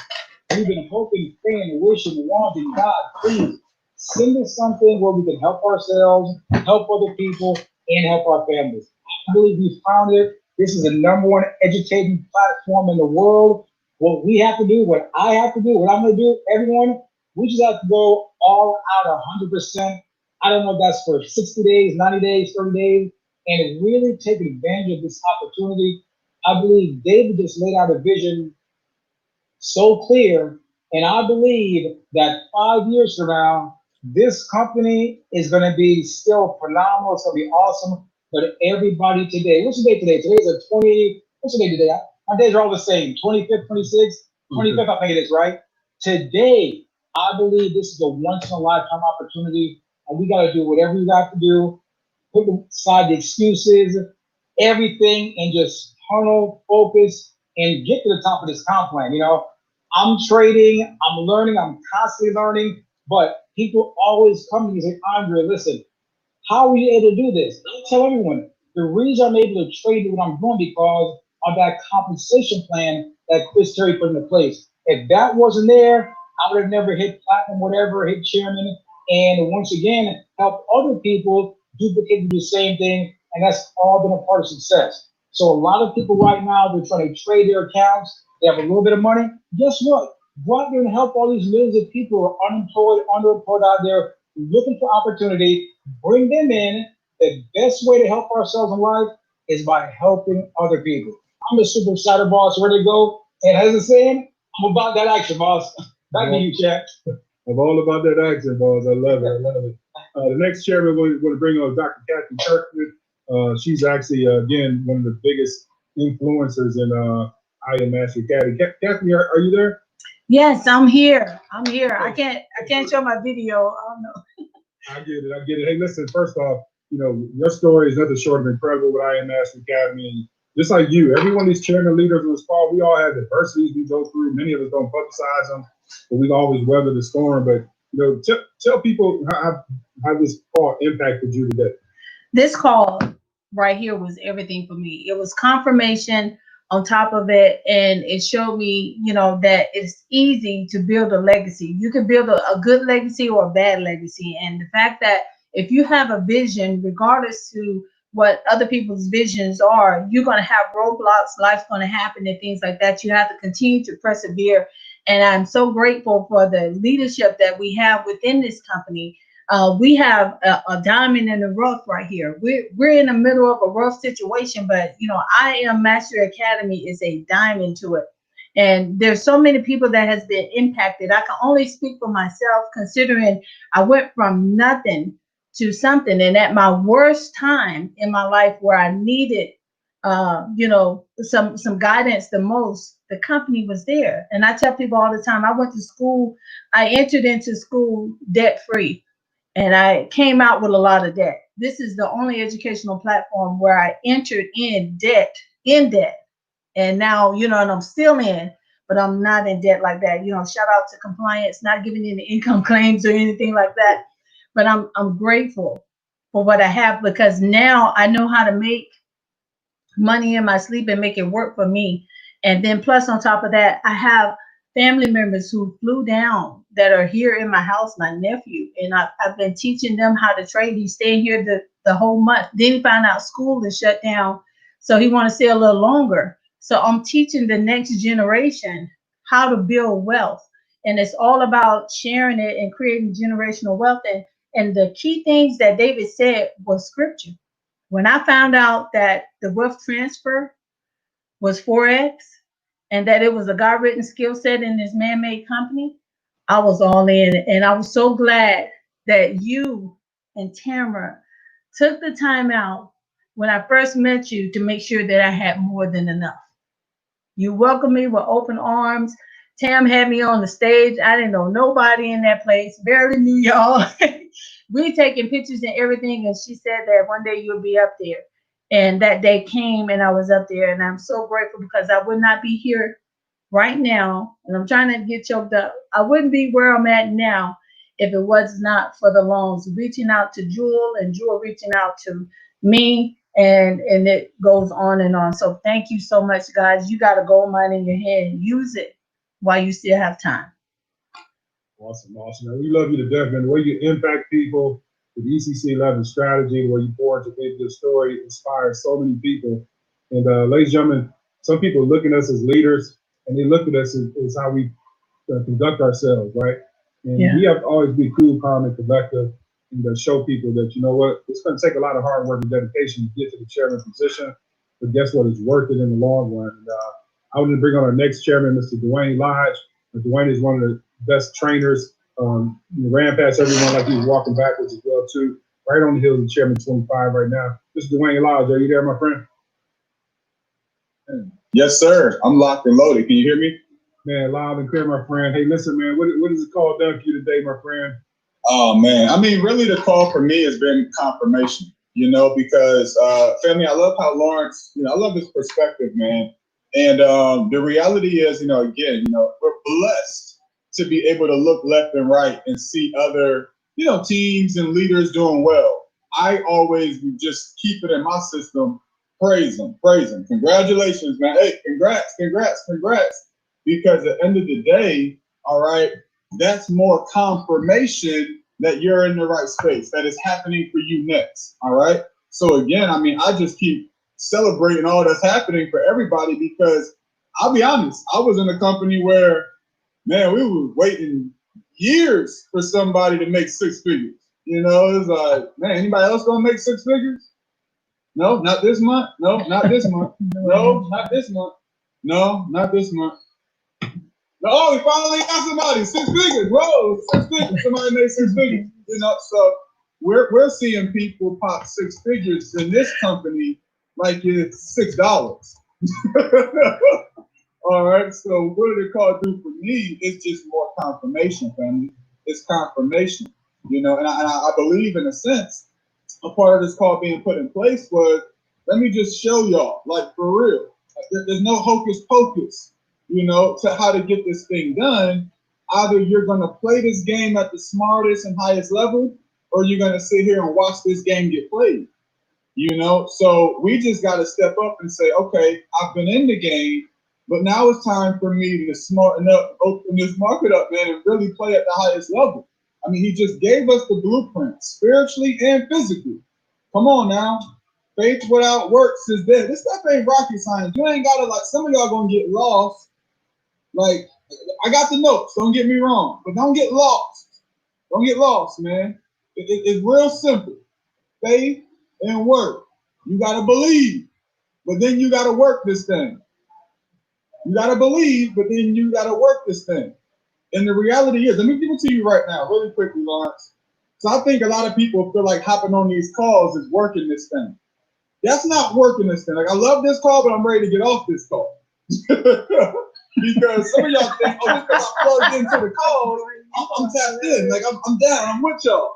we've been hoping, praying, wishing, wanting, God, please send us something where we can help ourselves, help other people, and help our families. I believe we found it. This is the #1 educating platform in the world. What we have to do, what I have to do, what I'm going to do, everyone, we just have to go all out 100%. I don't know if that's for 60 days, 90 days, 30 days, and really take advantage of this opportunity. I believe David just laid out a vision so clear, and I believe that 5 years from now, this company is going to be still phenomenal. It's going to be awesome. But everybody today, what's the day today? Today's a 20, what's the day today? My days are all the same, 25th, 26th, 25th, I think it is, right? Today, I believe this is a once-in-a-lifetime opportunity, and we got to do whatever we got to do, put aside the excuses, everything, and just tunnel, focus, and get to the top of this comp plan. You know, I'm trading, I'm learning, I'm constantly learning, but people always come to me and say, Andre, listen, how are you able to do this? I tell everyone, the reason I'm able to trade what I'm doing because of that compensation plan that Chris Terry put into place. If that wasn't there, I would have never hit platinum, whatever, hit chairman, and once again, help other people duplicate the same thing, and that's all been a part of success. So a lot of people right now, they're trying to trade their accounts, they have a little bit of money. Guess what? Go out there and help all these millions of people who are unemployed, underemployed out there, looking for opportunity, bring them in. The best way to help ourselves in life is by helping other people. I'm a super excited, boss, ready to go. And as I saying, I'm about that action, boss. Back to you, Chad. I'm all about that action, boss. I love it. I love it. The next chairman we're going to bring on Dr. Kathy Kirkman. She's actually, again, one of the biggest influencers in I Am Master Academy. Kathy, are you there? Yes, I'm here. I'm here. I can't show my video. I don't know. I get it. Hey, listen, first off, you know, your story is nothing short of incredible with I Am Master Academy. And just like you, every one of these chairman leaders in this call, we all have adversities we go through. Many of us don't publicize them, but we've always weathered the storm. But, you know, tell people how this call impacted you today. This call right here was everything for me. It was confirmation on top of it, and it showed me, you know, that it's easy to build a legacy. You can build a good legacy or a bad legacy, and the fact that if you have a vision, regardless to what other people's visions are, you're going to have roadblocks, life's going to happen and things like that. You have to continue to persevere, and I'm so grateful for the leadership that we have within this company. We have a diamond in the rough right here. We're in the middle of a rough situation, but you know, I Am Master Academy is a diamond to it. And there's so many people that has been impacted. I can only speak for myself, considering I went from nothing to something. And at my worst time in my life, where I needed, you know, some guidance the most, the company was there. And I tell people all the time, I went to school. I entered into school debt free. And I came out with a lot of debt. This is the only educational platform where I entered in debt. And now, you know, and I'm still in, but I'm not in debt like that. You know, shout out to compliance, not giving any income claims or anything like that. But I'm grateful for what I have, because now I know how to make money in my sleep and make it work for me. And then plus on top of that, I have family members who flew down that are here in my house, my nephew, and I've been teaching them how to trade. He's staying here the whole month. Then he found out school is shut down, so he want to stay a little longer. So I'm teaching the next generation how to build wealth, and it's all about sharing it and creating generational wealth. And the key things that David said was scripture. When I found out that the wealth transfer was Forex and that it was a God-written skill set in this man-made company, I was all in. And I was so glad that you and Tamara took the time out when I first met you to make sure that I had more than enough. You welcomed me with open arms. Tam had me on the stage. I didn't know nobody in that place, barely knew y'all. We taking pictures and everything, and she said that one day you'll be up there. And that day came, and I was up there, and I'm so grateful because I would not be here right now. And I'm trying to get choked up. I wouldn't be where I'm at now if it was not for the loans, reaching out to Jewel and Jewel reaching out to me, and it goes on and on. So thank you so much, guys. You got a gold mine in your hand. Use it while you still have time. Awesome, awesome. Man, we love you to death, man. The way you impact people, the ECC 11 strategy, the way you pour into your story inspires so many people. And ladies and gentlemen, some people look at us as leaders, and they look at us as how we conduct ourselves, right? And we have to always be cool, calm, and collective, and show people that, you know what, it's going to take a lot of hard work and dedication to get to the chairman position, but guess what, it's worth it in the long run. And I want to bring on our next chairman, Mr. Dwayne Lodge. Dwayne is one of the best trainers. Ran past everyone like he was walking backwards as well, too. Right on the heels of Chairman 25 right now. Mr. Dwayne Lodge, are you there, my friend? Yes, sir. I'm locked and loaded. Can you hear me? Man, loud and clear, my friend. Hey, listen, man, what is the call done for you today, my friend? Oh, man. I mean, really the call for me has been confirmation, you know, because, family, I love how Lawrence, you know, I love his perspective, man. And the reality is, you know, again, you know, we're blessed to be able to look left and right and see other, you know, teams and leaders doing well. I always just keep it in my system. Praise them. Congratulations, man. Hey, congrats. Because at the end of the day, all right, that's more confirmation that you're in the right space, that is happening for you next. All right. So again, I mean, I just keep celebrating all that's happening for everybody, because I'll be honest, I was in a company where, man, we were waiting years for somebody to make six figures. You know, it's like, man, anybody else gonna make six figures? No, not this month. No, not this month. No, not this month. No, not this month. Oh, we finally got somebody, six figures. Whoa, six figures. Somebody made six figures. You know, so we're seeing people pop six figures in this company like it's $6. All right. So what did it call do for me? It's just more confirmation, family. It's confirmation. You know, and I believe in a sense, a part of this call being put in place was, let me just show y'all, like for real. There's no hocus pocus, you know, to how to get this thing done. Either you're going to play this game at the smartest and highest level, or you're going to sit here and watch this game get played. You know, so we just got to step up and say, okay, I've been in the game, but now it's time for me to smarten up, open this market up, man, and really play at the highest level. I mean, he just gave us the blueprint, spiritually and physically. Come on now. Faith without works is dead. This stuff ain't rocket science. You ain't got to, like, some of y'all going to get lost. Like, I got the notes, don't get me wrong, but don't get lost. Don't get lost, man. It's real simple. Faith and work. You got to believe, but then you got to work this thing. You got to believe, but then you got to work this thing. And the reality is, let me give it to you right now, really quickly, Lawrence. So I think a lot of people feel like hopping on these calls is working this thing. That's not working this thing. Like, I love this call, but I'm ready to get off this call. Because some of y'all think, oh, because I plugged into the call, I'm tapped in. Like, I'm down. I'm with y'all.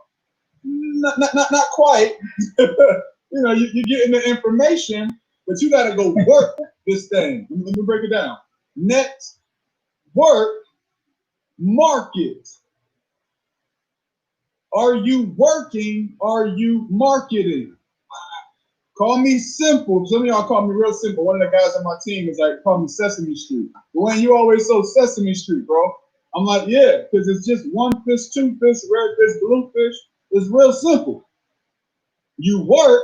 Not quite. You know, you're getting the information, but you got to go work this thing. Let me break it down. Network market. Are you working? Are you marketing? Call me simple. Some of y'all call me real simple. One of the guys on my team is like, call me Sesame Street. Dwayne, you always so Sesame Street, bro. I'm like, yeah, because it's just one fish, two fish, red fish, blue fish. It's real simple. You work,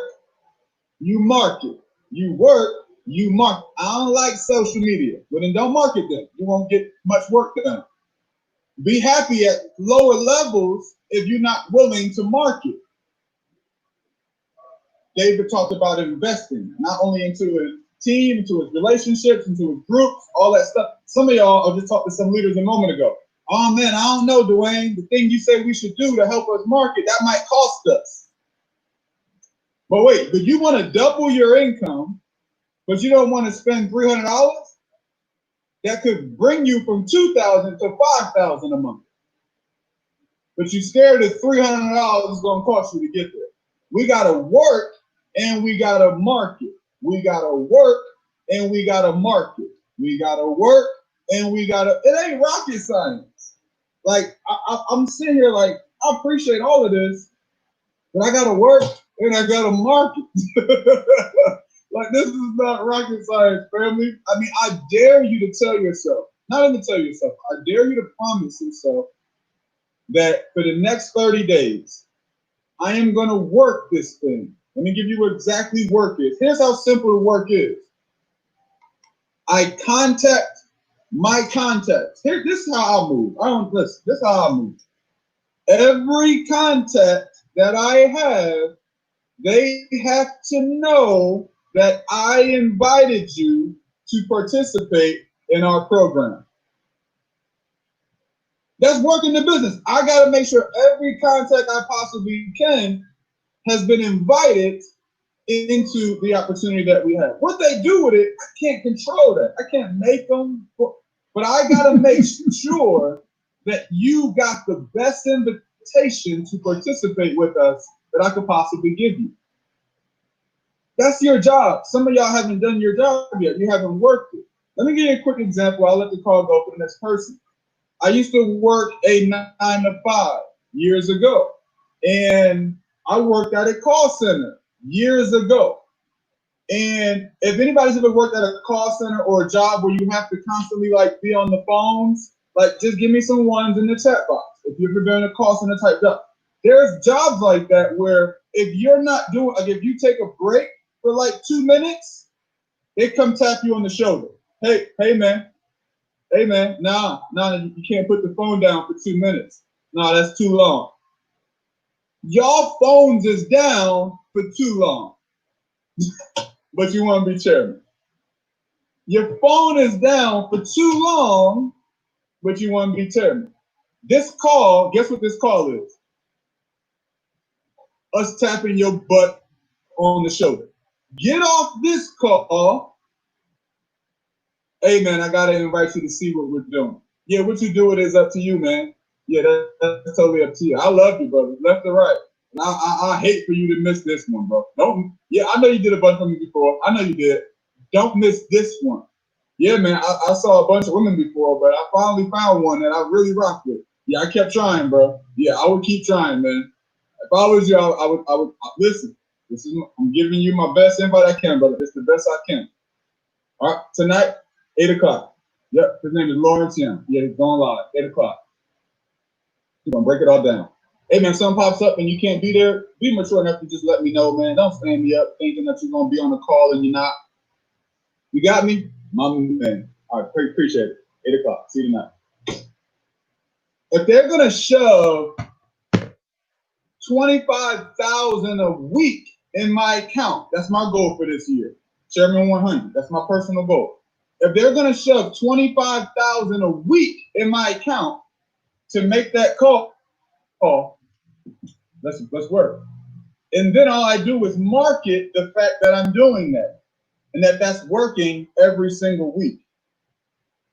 you market. You work, you market. I don't like social media. Well, then don't market them. You won't get much work done. Be happy at lower levels if you're not willing to market. David talked about investing, not only into team, into his relationships, into his groups, all that stuff. Some of y'all, I just talked to some leaders a moment ago. Oh man, I don't know, Dwayne. The thing you say we should do to help us market, that might cost us. But wait, but you want to double your income, but you don't want to spend $300? That could bring you from $2,000 to $5,000 a month. But you're scared that $300 is going to cost you to get there. We got to work and we got to market. We got to work and we got to market. We got to work and we got to, it ain't rocket science. Like, I'm sitting here like, I appreciate all of this, but I got to work and I got to market. Like, this is not rocket science, family. I mean, I dare you to tell yourself, not even tell yourself, I dare you to promise yourself that for the next 30 days, I am going to work this thing. Let me give you what exactly work is. Here's how simple the work is. I contact my contacts. Here, this is how I move. This is how I move. Every contact that I have, they have to know that I invited you to participate in our program. That's working the business. I got to make sure every contact I possibly can has been invited into the opportunity that we have. What they do with it, I can't control that. I can't make them, but I got to make sure that you got the best invitation to participate with us that I could possibly give you. That's your job. Some of y'all haven't done your job yet. You haven't worked it. Let me give you a quick example. I'll let the call go for the next person. I used to work a 9 to 5 years ago, and I worked at a call center years ago. And if anybody's ever worked at a call center or a job where you have to constantly like be on the phones, like just give me some ones in the chat box. If you've ever been in a call center type job, there's jobs like that where if you're not doing, like if you take a break for like 2 minutes, they come tap you on the shoulder. Hey man, nah, you can't put the phone down for 2 minutes. Nah, that's too long. Y'all phones is down for too long, but you want to be chairman. Your phone is down for too long, but you want to be chairman. This call, guess what this call is? Us tapping your butt on the shoulder. Get off this call. Hey man, I gotta invite you to see what we're doing. Yeah, what you do it is up to you, man. Yeah, that's totally up to you. I love you, brother, left to right. And I hate for you to miss this one, bro. I know you did a bunch of me before. I know you did. Don't miss this one. Yeah, man, I saw a bunch of women before, but I finally found one that I really rock with. Yeah, I kept trying, bro. Yeah, I would keep trying, man. If I was you, I would listen. I'm giving you my best invite I can, brother. It's the best I can. All right, tonight, 8 o'clock. Yep, his name is Lawrence Young. Yeah, he's going live, 8 o'clock. He's gonna break it all down. Hey man, something pops up and you can't be there, be mature enough to just let me know, man. Don't stand me up thinking that you're gonna be on the call and you're not. You got me? My man. All right, appreciate it. 8 o'clock. See you tonight. If they're gonna shove $25,000 a week in my account, that's my goal for this year. Chairman 100. That's my personal goal. If they're gonna shove $25,000 a week in my account to make that call, let's work. And then all I do is market the fact that I'm doing that and that's working every single week.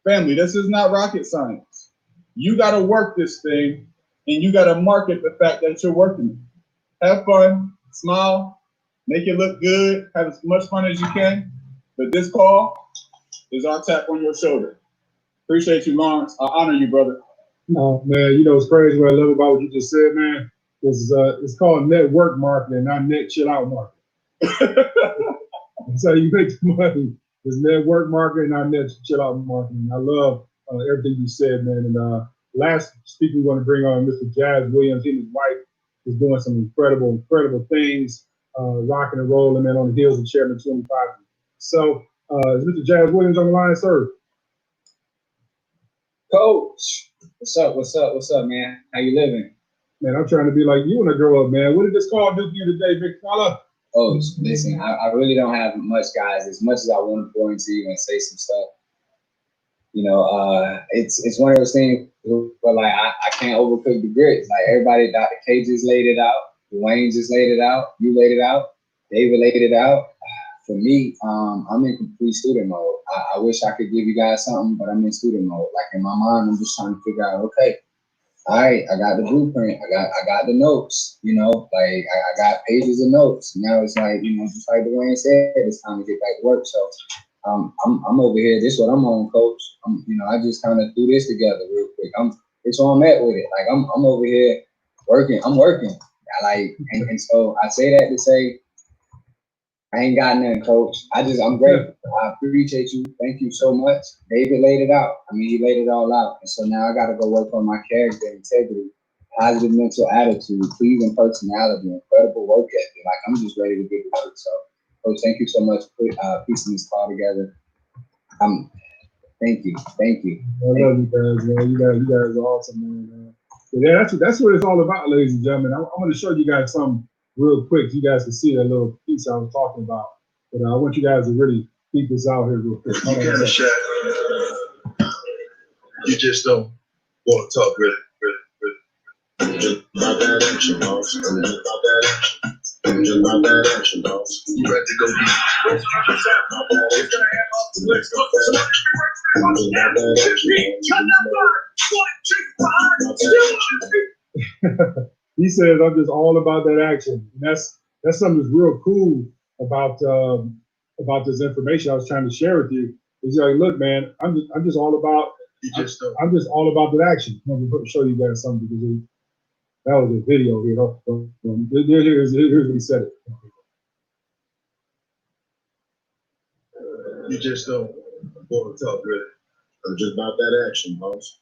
Family, this is not rocket science. You got to work this thing and you got to market the fact that you're working it. Have fun, smile, make it look good, have as much fun as you can. But this call is our tap on your shoulder. Appreciate you, Lawrence. I honor you, brother. No, man, you know, it's crazy what I love about what you just said, man. It's called network marketing, not net chill out marketing. That's how you make the money. It's network marketing, not net chill out marketing. I love everything you said, man. And last speaker we want to bring on Mr. Jazz Williams. He and his wife is doing some incredible things, rocking and rolling, man, on the heels of Chairman 25. So, is Mr. Jazz Williams on the line, sir? Coach, what's up, man? How you living? Man, I'm trying to be like you when I grow up, man. What did this call do for you today, big fella? Oh, listen, I really don't have much, guys. As much as I want to pour into you and say some stuff, you know, it's one of those things. But like, I can't overcook the grits. Like everybody, Dr. K just laid it out. Dwayne just laid it out. You laid it out. David laid it out. For me, I'm in complete student mode. I wish I could give you guys something, but I'm in student mode. Like in my mind, I'm just trying to figure out, okay, all right, I got the blueprint. I got the notes, you know, like I got pages of notes. Now it's like, you know, just like Dwayne said, it's time to get back to work. So I'm over here. This is what I'm on, coach. You know, I just kind of threw this together real quick. It's where I'm at with it. Like I'm over here working. I'm working. And so I say that to say, I ain't got nothing, coach. I'm grateful. I appreciate you. Thank you so much. David laid it out. I mean, he laid it all out. And so now I got to go work on my character, integrity, positive mental attitude, pleasing personality, incredible work ethic. Like, I'm just ready to get to work. So, coach, thank you so much for piecing this call together. Thank you. Thank you. I love you guys, man. You guys are awesome, man. Yeah, that's what it's all about, ladies and gentlemen. I'm going to show you guys something real quick. You guys can see that little piece I was talking about. But I want you guys to really keep this out here real quick. You kind of shy. You just don't want to talk really. Just about that action, boss. Just about that action. Just about that action, boss. You ready to go deep? Let's go. He says, I'm just all about that action. And that's something that's real cool about this information I was trying to share with you. Is like, look, man, I'm just all about I'm just all about that action. I'm going to show you guys something because that was a video here. Here's what he said. You just don't want to talk really. I'm just about that action, boss.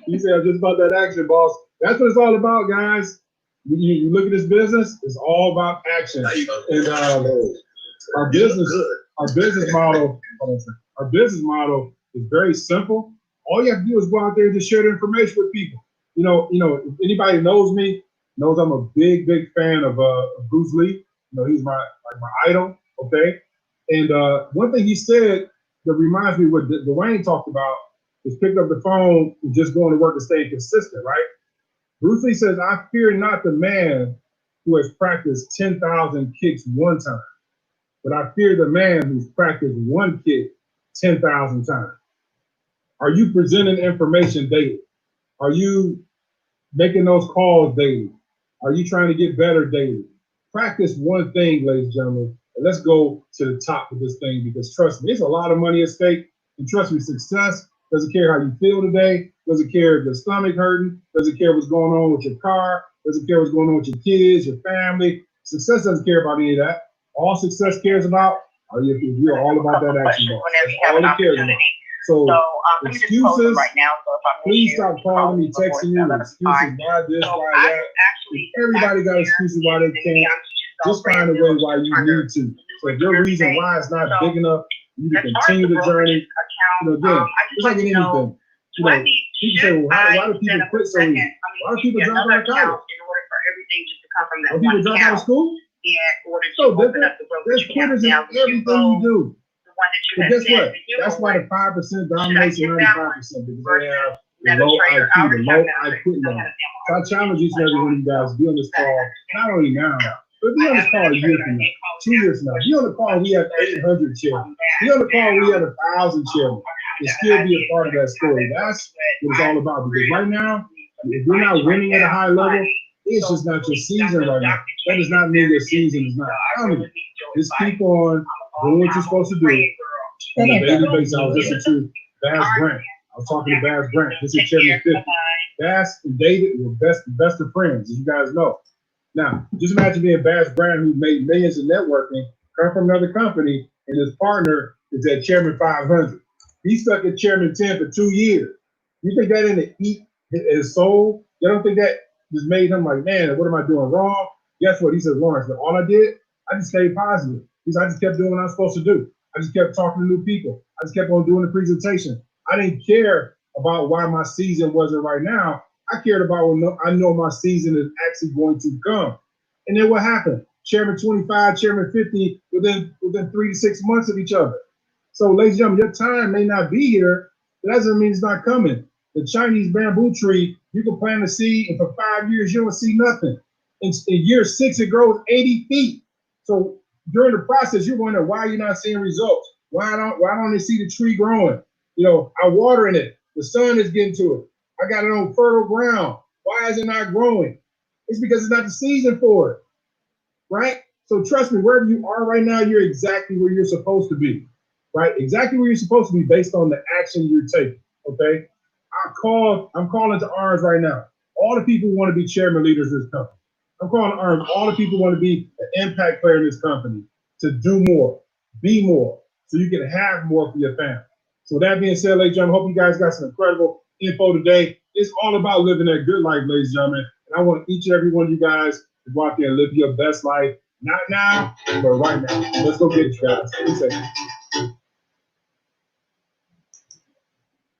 He said, I'm just about that action, boss. That's what it's all about, guys. You look at this business, it's all about action. And our business model is very simple. All you have to do is go out there and just share the information with people. You know, if anybody knows me, knows I'm a big fan of Bruce Lee. You know, he's my idol. Okay. And one thing he said that reminds me of what Dwayne talked about is pick up the phone and just going to work and staying consistent, right? Bruce Lee says, I fear not the man who has practiced 10,000 kicks one time, but I fear the man who's practiced one kick 10,000 times. Are you presenting information daily? Are you making those calls daily? Are you trying to get better daily? Practice one thing, ladies and gentlemen, and let's go to the top of this thing because trust me, there's a lot of money at stake. And trust me, success doesn't care how you feel today, doesn't care if your stomach hurting, doesn't care what's going on with your car, doesn't care what's going on with your kids, your family. Success doesn't care about any of that. All success cares about you're all about that action. That's all it cares about. So excuses, please stop calling me, texting me, excuses, why this, why that. Everybody got excuses why they can't. Just find a way why you need to. So if your reason why it's not big enough, you can continue the journey. You know, again, it's like in anything. You know, people say, well, why do people quit so easy? Why do people drop out of college? Why do people drop out of school? So different. There's quitters in everything you do. But guess what? That's why the 5% dominates the 95% because they have the low IQ, the low IQ level. So I challenge each and every one of you guys to be on this call, not only now, but be on this call a year from now, 2 years from now. Be on the call we have 800 chairmen. Be on the call we have 1,000 chairmen. And still be a part of that story. That's what it's all about. Because right now, if you're not winning at a high level, it's just not your season right now. That does not mean your season is not coming. Just keep on doing what you're supposed to do. On a daily basis, I was listening to Bass Grant. I was talking to Bass Grant. This is Chairman 50. Bass and David were best of friends, as you guys know. Now, just imagine being Bass Grant, who made millions in networking, come from another company, and his partner is at Chairman 500. He stuck at Chairman 10 for 2 years. You think that didn't eat his soul? You don't think that just made him like, man, what am I doing wrong? Guess what? He said, Lawrence, all I did, I just stayed positive. He said, I just kept doing what I was supposed to do. I just kept talking to new people. I just kept on doing the presentation. I didn't care about why my season wasn't right now. I cared about when I know my season is actually going to come. And then what happened? Chairman 25, Chairman 50 within 3 to 6 months of each other. So, ladies and gentlemen, your time may not be here. That doesn't mean it's not coming. The Chinese bamboo tree, you can plant a seed, and for 5 years, you don't see nothing. In year 6, it grows 80 feet. So during the process, you're wondering why you're not seeing results. Why don't they see the tree growing? You know, I'm watering it. The sun is getting to it. I got it on fertile ground. Why is it not growing? It's because it's not the season for it, right? So trust me, wherever you are right now, you're exactly where you're supposed to be, right? Exactly where you're supposed to be based on the action you're taking, okay? I'm calling to arms right now. All the people who want to be chairman leaders of this company. I'm calling to arms all the people who want to be an impact player in this company to do more, be more, so you can have more for your family. So with that being said, ladies and gentlemen, hope you guys got some incredible info today. It's all about living that good life, ladies and gentlemen. And I want each and every one of you guys to go out there and live your best life. Not now, but right now. Let's go get it, guys. Be safe.